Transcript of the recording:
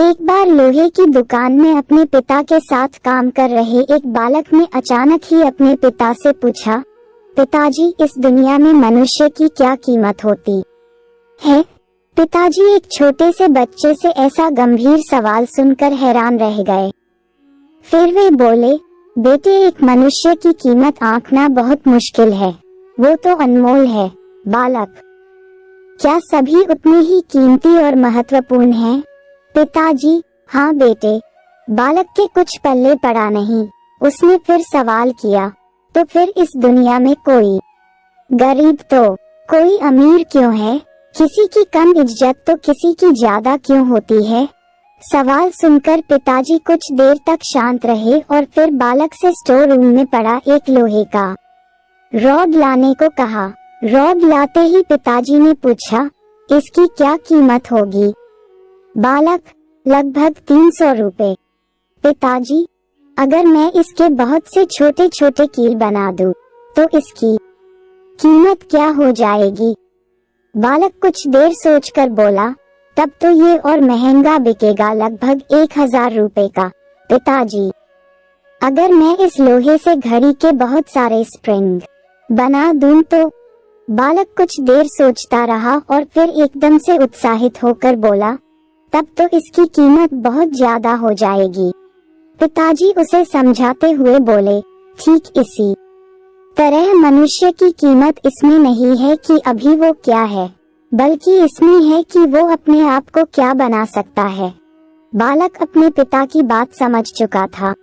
एक बार लोहे की दुकान में अपने पिता के साथ काम कर रहे एक बालक ने अचानक ही अपने पिता से पूछा, पिताजी, इस दुनिया में मनुष्य की क्या कीमत होती है? पिताजी एक छोटे से बच्चे से ऐसा गंभीर सवाल सुनकर हैरान रह गए। फिर वे बोले, बेटे, एक मनुष्य की कीमत आंकना बहुत मुश्किल है, वो तो अनमोल है। बालक, क्या सभी उतने ही कीमती और महत्वपूर्ण हैं? पिताजी, हाँ बेटे। बालक के कुछ पल्ले पड़ा नहीं। उसने फिर सवाल किया, तो फिर इस दुनिया में कोई गरीब तो कोई अमीर क्यों है? किसी की कम इज्जत तो किसी की ज्यादा क्यों होती है? सवाल सुनकर पिताजी कुछ देर तक शांत रहे और फिर बालक से स्टोर रूम में पड़ा एक लोहे का रॉड लाने को कहा। रॉड लाते ही पिताजी ने पूछा, इसकी क्या कीमत होगी? बालक, लगभग 300 रुपए। पिताजी, अगर मैं इसके बहुत से छोटे छोटे कील बना दूं, तो इसकी कीमत क्या हो जाएगी? बालक कुछ देर सोचकर बोला, तब तो ये और महंगा बिकेगा, लगभग 1000 रुपए का। पिताजी, अगर मैं इस लोहे से घड़ी के बहुत सारे स्प्रिंग बना दूं तो? बालक कुछ देर सोचता रहा और फिर एकदम से उत्साहित होकर बोला, तब तो इसकी कीमत बहुत ज्यादा हो जाएगी। पिताजी उसे समझाते हुए बोले, ठीक इसी तरह मनुष्य की कीमत इसमें नहीं है कि अभी वो क्या है, बल्कि इसमें है कि वो अपने आप को क्या बना सकता है। बालक अपने पिता की बात समझ चुका था।